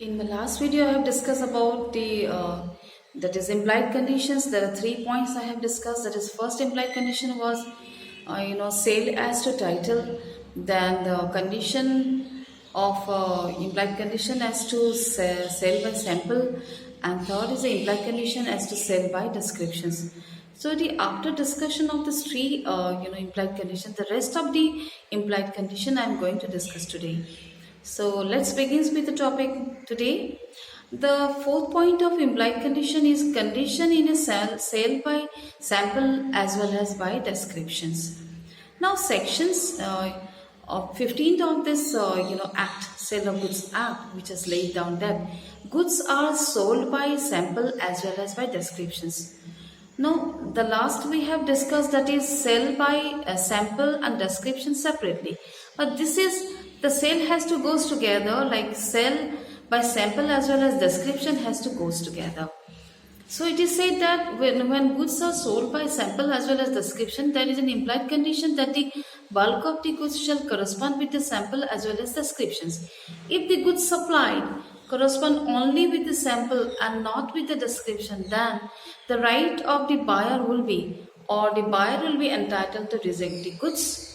In my last video, I have discussed about the that is implied conditions. There are 3 points I have discussed. That is, first implied condition was sale as to title. Then the condition of implied condition as to sale by sample, and third is the implied condition as to sale by descriptions. So the after discussion of this three implied condition, the rest of the implied condition I am going to discuss today. So let's begin with the topic today. The fourth point of implied condition is condition in a sale by sample as well as by descriptions. Now sections of 15th of this Act, Sale of Goods Act, which has laid down that goods are sold by sample as well as by descriptions. Now the last we have discussed, that is sell by sample and description separately, but this is the sale has to goes together, like sell by sample as well as description has to goes together. So it is said that when goods are sold by sample as well as description, there is an implied condition that the bulk of the goods shall correspond with the sample as well as descriptions. If the goods supplied correspond only with the sample and not with the description, then the right of the buyer will be, or the buyer will be entitled to reject the goods.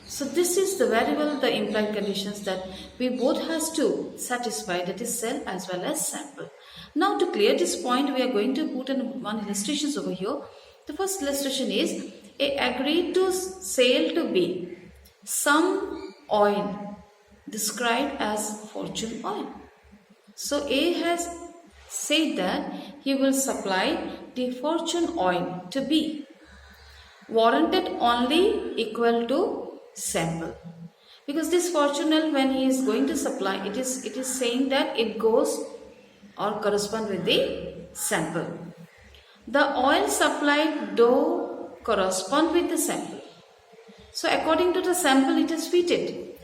So this is the implied conditions that we both has to satisfy, that is sell as well as sample. Now to clear this point, we are going to put in one illustrations over here. The first illustration is A agreed to sale to B some oil described as fortune oil. So A has said that he will supply the fortune oil to B, warranted only equal to sample, because this fortune oil, when he is going to supply, it is saying that it goes or correspond with the sample. The oil supplied do correspond with the sample. So according to the sample, it is fitted,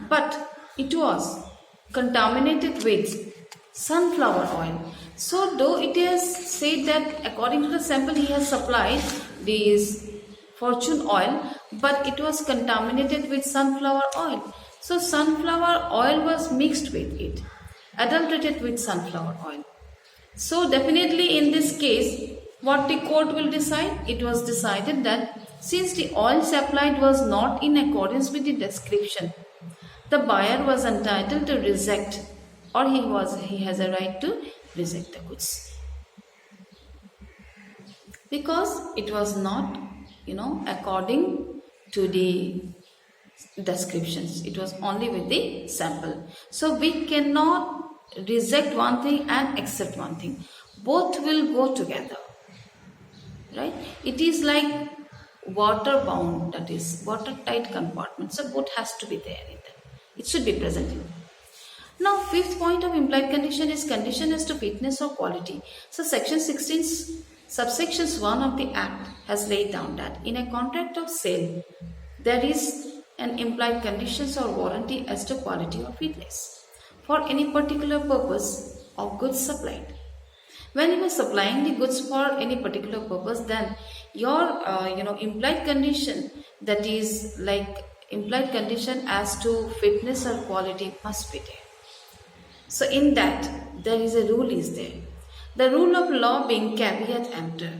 but it was contaminated with sunflower oil. So though it is said that according to the sample he has supplied this fortune oil, but it was contaminated with sunflower oil. So sunflower oil was mixed with it, adulterated with sunflower oil. So definitely in this case, what the court will decide? It was decided that since the oil supplied was not in accordance with the description, the buyer was entitled to reject, or he has a right to reject the goods, because it was not according to the descriptions. It was only with the sample. So we cannot reject one thing and accept one thing. Both will go together, right? It is like water bound, that is watertight compartment. So both has to be there in that. It should be present in. Now fifth point of implied condition is condition as to fitness or quality. So section 16 subsections 1 of the Act has laid down that in a contract of sale, there is an implied conditions or warranty as to quality or fitness for any particular purpose of goods supplied. When you are supplying the goods for any particular purpose, then your implied condition, that is like implied condition as to fitness or quality, must be there. So in that, there is a rule is there. The rule of law being caveat emptor,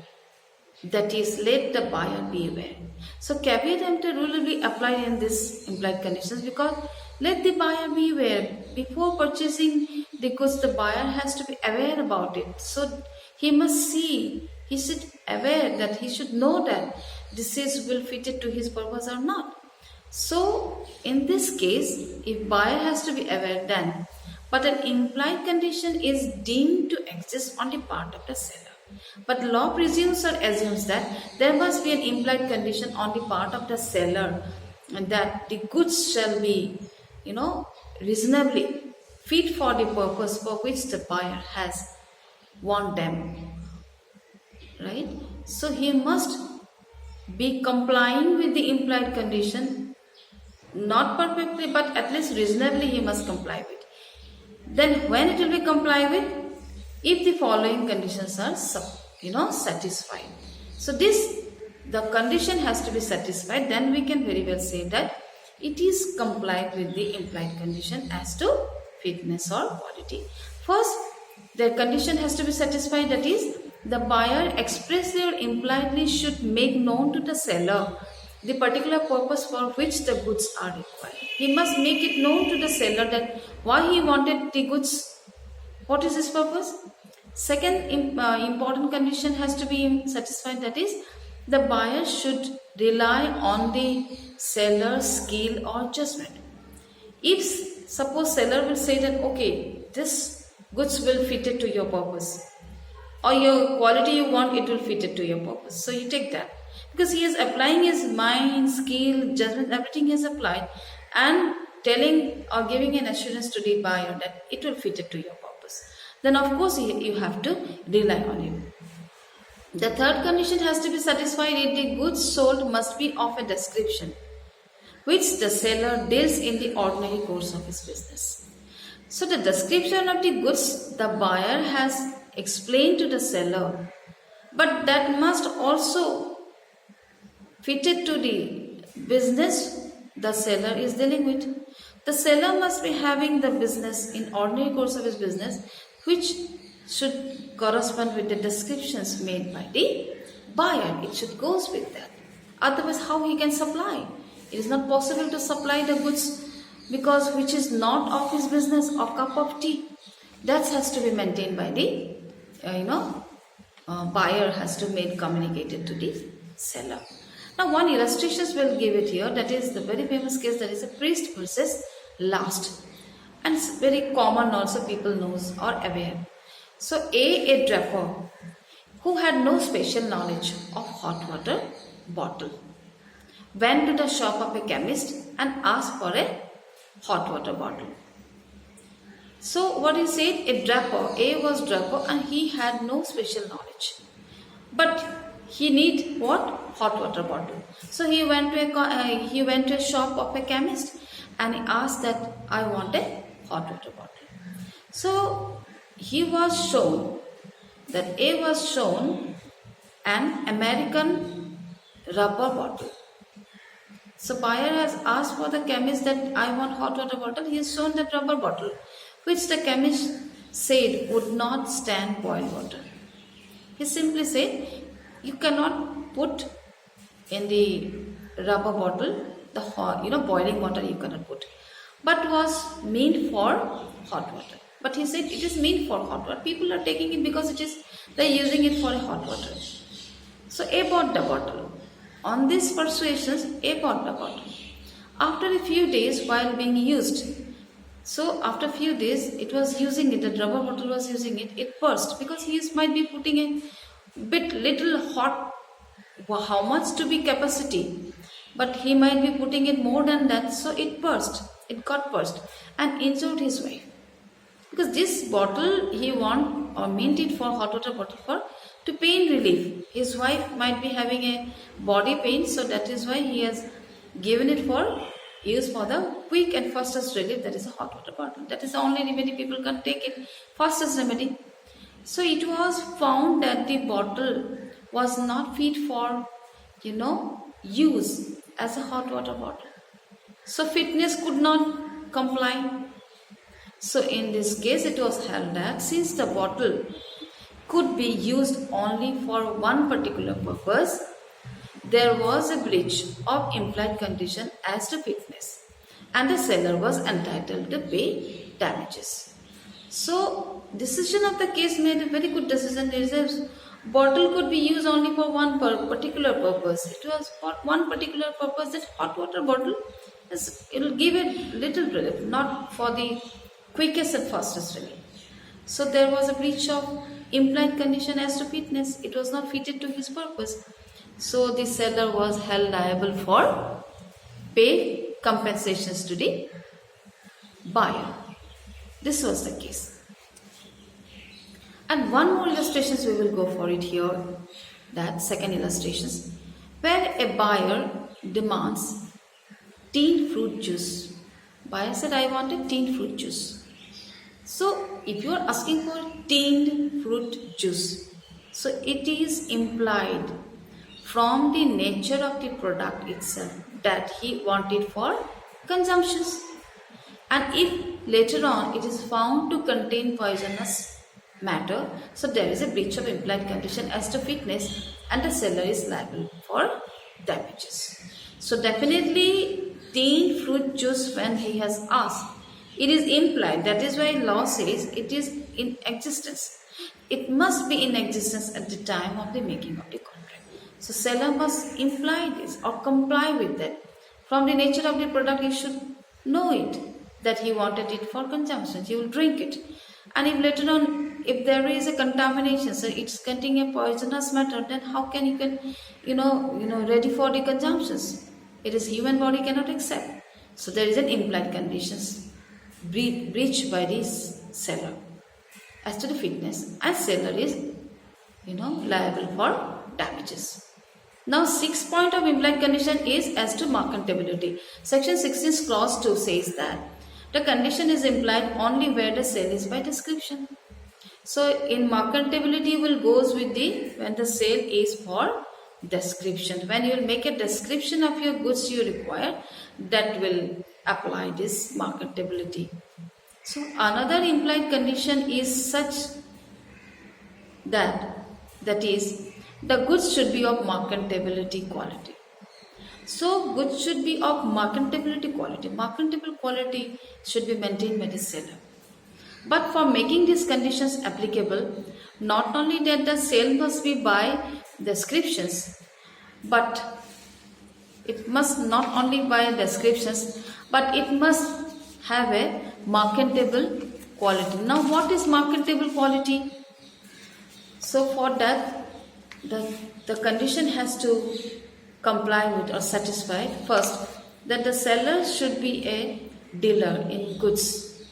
that is, let the buyer be aware. So caveat emptor rule will be applied in this implied conditions, because let the buyer be aware. Before purchasing the goods, the buyer has to be aware about it. So he must see, he should aware that he should know that this is will fit it to his purpose or not. So in this case, if buyer has to be aware, then but an implied condition is deemed to exist on the part of the seller. But law presumes or assumes that there must be an implied condition on the part of the seller, and that the goods shall be, reasonably fit for the purpose for which the buyer has want them. Right? So he must be complying with the implied condition, not perfectly, but at least reasonably he must comply with. Then when it will be complied with? If the following conditions are satisfied. So the condition has to be satisfied, then we can very well say that it is complied with the implied condition as to fitness or quality. First, the condition has to be satisfied, that is, the buyer expressly or impliedly should make known to the seller the particular purpose for which the goods are required. He must make it known to the seller that why he wanted the goods, what is his purpose. Second important condition has to be satisfied, that is, the buyer should rely on the seller's skill or judgment. If suppose seller will say that okay, this goods will fit it to your purpose, or your quality you want, it will fit it to your purpose, so you take that, because he is applying his mind, skill, judgment, everything he has applied, and telling or giving an assurance to the buyer that it will fit it to your purpose, then of course you have to rely on him. The third condition has to be satisfied, if the goods sold must be of a description which the seller deals in the ordinary course of his business. So the description of the goods the buyer has explained to the seller, but that must also fit it to the business the seller is dealing with. The seller must be having the business in ordinary course of his business, which should correspond with the descriptions made by the buyer. It should goes with that. Otherwise, how he can supply? It is not possible to supply the goods because which is not of his business, of cup of tea. That has to be maintained by the buyer, has to make communicated to the seller. Now one illustrations will give it here, that is the very famous case, that is a priest versus last, and it's very common also, people knows or aware. So a draper who had no special knowledge of hot water bottle went to the shop of a chemist and asked for a hot water bottle. So what he said, A was draper and he had no special knowledge, but he need what? Hot water bottle. So he went to a shop of a chemist and he asked that I want a hot water bottle. So A was shown an American rubber bottle. So buyer has asked for the chemist that I want hot water bottle. He has shown that rubber bottle, which the chemist said would not stand boiled water. He simply said, you cannot put in the rubber bottle the boiling water, you cannot put, but was meant for hot water. But he said it is meant for hot water. People are taking it because they are using it for hot water. So A bought the bottle. On these persuasions, A bought the bottle. After a few days, while being used, so after a few days, it was using it, the rubber bottle was using it, it burst because he might be putting a little hot, how much to be capacity, but he might be putting it more than that, so it got burst and injured his wife. Because this bottle he want or meant it for hot water bottle to pain relief. His wife might be having a body pain, so that is why he has given it for use for the quick and fastest relief, that is a hot water bottle. That is the only remedy people can take it, fastest remedy. So it was found that the bottle was not fit for use as a hot water bottle. So fitness could not comply. So in this case it was held that since the bottle could be used only for one particular purpose, there was a breach of implied condition as to fitness and the seller was entitled to pay damages. So decision of the case made a very good decision. There is a bottle could be used only for one particular purpose. It was for one particular purpose, that hot water bottle, it will give a little relief, not for the quickest and fastest relief. So there was a breach of implied condition as to fitness. It was not fitted to his purpose. So the seller was held liable for pay compensations to the buyer. This was the case. And one more illustrations we will go for it here. That second illustrations, where a buyer demands tinned fruit juice. Buyer said, I want a tinned fruit juice. So if you are asking for tinned fruit juice, so it is implied from the nature of the product itself that he wanted for consumptions. And if later on it is found to contain poisonous matter, so there is a breach of implied condition as to fitness and the seller is liable for damages. So definitely teen fruit juice, when he has asked, it is implied. That is why law says it is in existence. It must be in existence at the time of the making of the contract. So seller must imply this or comply with that. From the nature of the product, he should know it, that he wanted it for consumption. He will drink it. And if later on, if there is a contamination, so it's containing a poisonous matter, then how can you ready for the consumptions? It is human body cannot accept. So there is an implied conditions breached by the seller as to the fitness, and seller is liable for damages. Now, sixth point of implied condition is as to marketability. Section 16 clause 2 says that the condition is implied only where the sale is by description. So in marketability will goes with the when the sale is for description. When you will make a description of your goods you require, that will apply this marketability. So another implied condition is such that is the goods should be of marketability quality. So goods should be of marketability quality. Marketable quality should be maintained by the seller. But for making these conditions applicable, not only that the sale must be by descriptions, but it must not only by descriptions, but it must have a marketable quality. Now, what is marketable quality? So for that, the condition has to comply with or satisfy first that the seller should be a dealer in goods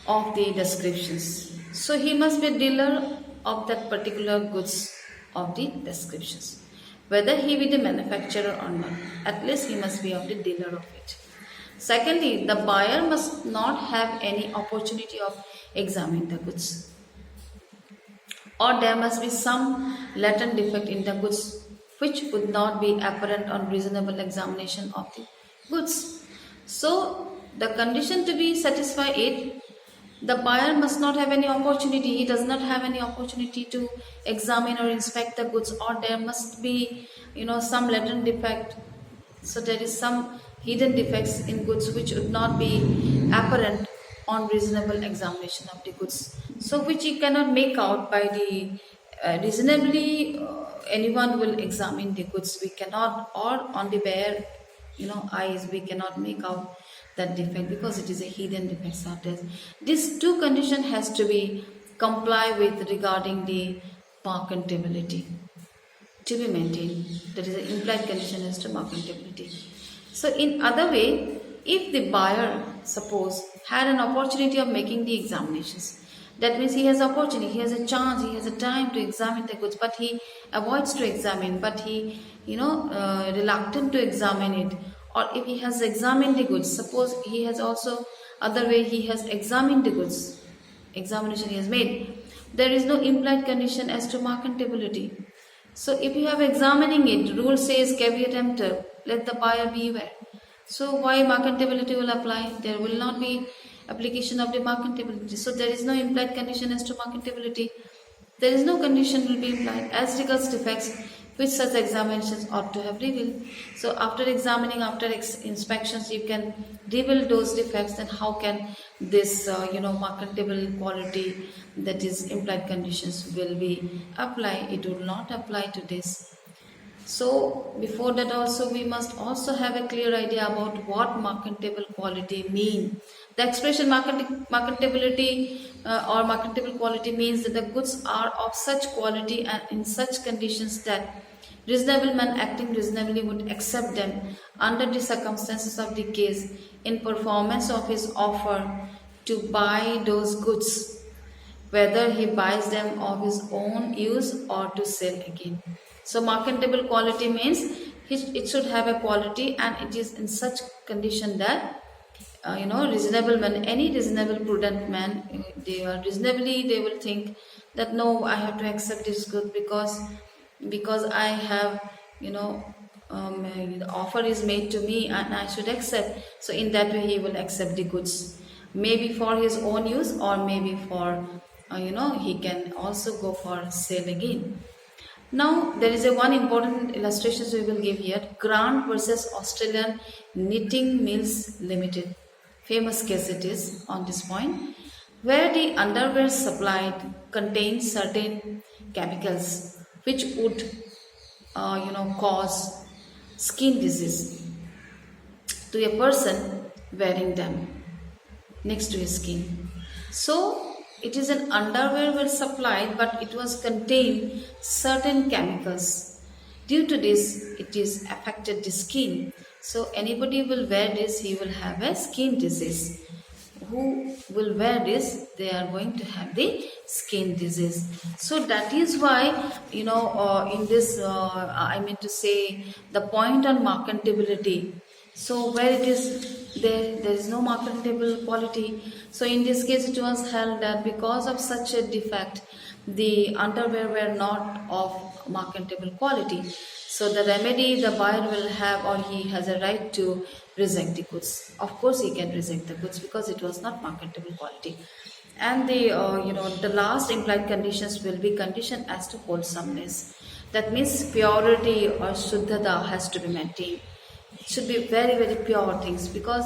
of the descriptions. So he must be a dealer of that particular goods of the descriptions. Whether he be the manufacturer or not, at least he must be of the dealer of it. Secondly, the buyer must not have any opportunity of examining the goods, or there must be some latent defect in the goods which would not be apparent on reasonable examination of the goods. So the condition to be satisfied is the buyer must not have any opportunity, he does not have any opportunity to examine or inspect the goods, or there must be some latent defect. So there is some hidden defects in goods which would not be apparent on reasonable examination of the goods, so which you cannot make out by the reasonably anyone will examine the goods, we cannot, or on the bare eyes we cannot make out that defect because it is a hidden defect out there. These two conditions has to be comply with regarding the marketability to be maintained. That is an implied condition as to marketability. So in other way, if the buyer suppose had an opportunity of making the examinations, that means he has opportunity, he has a chance, he has a time to examine the goods, but he avoids to examine, but he reluctant to examine it. Or if he has examined the goods, suppose he has also other way he has examined the goods, examination he has made, there is no implied condition as to marketability. So if you have examining it, rule says caveat emptor, let the buyer beware. So why marketability will apply? There will not be application of the marketability. So there is no implied condition as to marketability. There is no condition will be implied as regards defects which such examinations ought to have revealed. So after examining, after inspections, you can reveal those defects. Then how can this marketable quality, that is implied conditions, will be applied? It will not apply to this. So before that also we must also have a clear idea about what marketable quality mean. The expression marketability or marketable quality means that the goods are of such quality and in such conditions that reasonable man acting reasonably would accept them under the circumstances of the case in performance of his offer to buy those goods, whether he buys them of his own use or to sell again. So marketable quality means it should have a quality and it is in such condition that reasonable man, any reasonable prudent man, they will think that no, I have to accept this good because I have the offer is made to me and I should accept. So in that way he will accept the goods, maybe for his own use, or maybe for he can also go for sale again. Now there is a one important illustrations we will give here. Grant versus Australian Knitting Mills Limited. Famous case it is on this point, where the underwear supplied contains certain chemicals which would cause skin disease to a person wearing them next to his skin. So it is an underwear well supplied, but it was contained certain chemicals. Due to this, it is affected the skin. So anybody will wear this, he will have a skin disease. Who will wear this, they are going to have the skin disease. So that is why in this I mean to say the point on marketability. So where it is there is no marketable quality. So in this case it was held that because of such a defect, the underwear were not of marketable quality. So the remedy the buyer will have, or he has a right to reject the goods. Of course he can reject the goods because it was not marketable quality. And the the last implied conditions will be condition as to wholesomeness. That means purity or shuddhata has to be maintained. It should be very, very pure things, because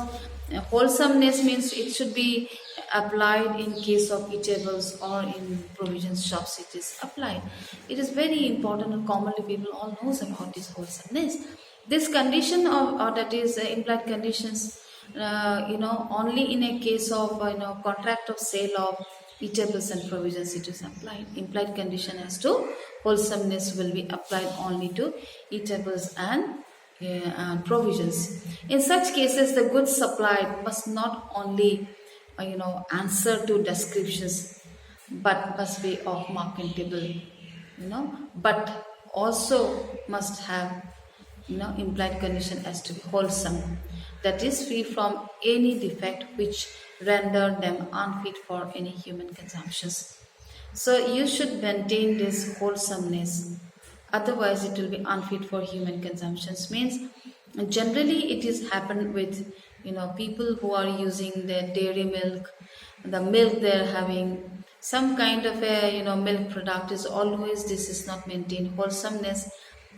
wholesomeness means it should be applied in case of eatables or in provision shops. It is applied. It is very important, and commonly people all knows about this wholesomeness. This condition of, or that is implied conditions, only in a case of contract of sale of eatables and provisions it is applied. Implied condition as to wholesomeness will be applied only to eatables and provisions. In such cases, the goods supplied must not only answer to descriptions, but must be of marketable, but also must have implied condition as to be wholesome, that is free from any defect which render them unfit for any human consumptions. So you should maintain this wholesomeness, otherwise it will be unfit for human consumptions. Means generally it is happened with people who are using their dairy milk, the milk they are having, some kind of a milk product is always, this is not maintained, wholesomeness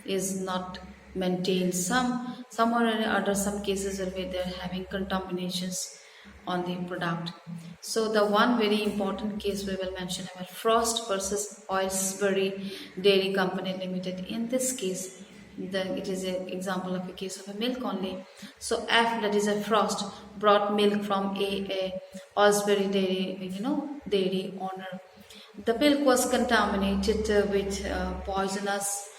is not maintained. Somewhere or other, some cases where they are having contaminations on the product. So the one very important case we will mention about Frost versus Aylesbury Dairy Company Limited. In this case, it is an example of a case of a milk only. So F, that is a Frost, brought milk from a Aylesbury Dairy, dairy owner. The milk was contaminated with poisonous,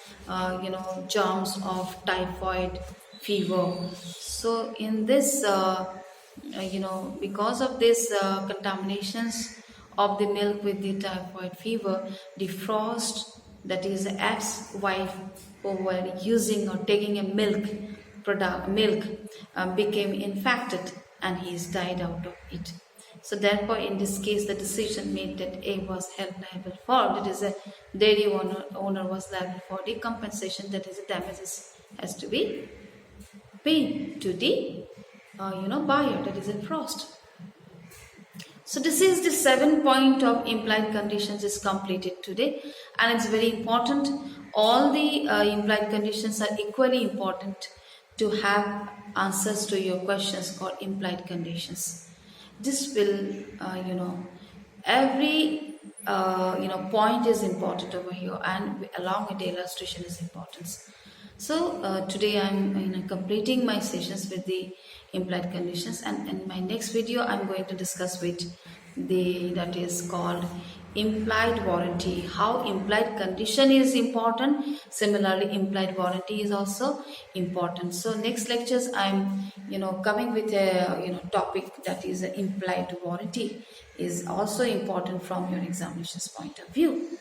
germs of typhoid fever. So in this because of this contaminations of the milk with the typhoid fever, the Frost, that is F's wife, who were using or taking a milk became infected, and he is died out of it. So therefore, in this case, the decision made that A was held liable for, that is a dairy owner was liable for the compensation, that is the damages has to be paid to the buyer, that is in Frost. So this is the 7 point of implied conditions is completed today, and it's very important. All the implied conditions are equally important to have answers to your questions called implied conditions. This will every point is important over here, and along with the illustration is important. So today I'm completing my sessions with the implied conditions, and in my next video I'm going to discuss with that is called implied warranty, how implied condition is important, similarly implied warranty is also important. So next lectures I'm coming with a topic that is implied warranty is also important from your examinations point of view.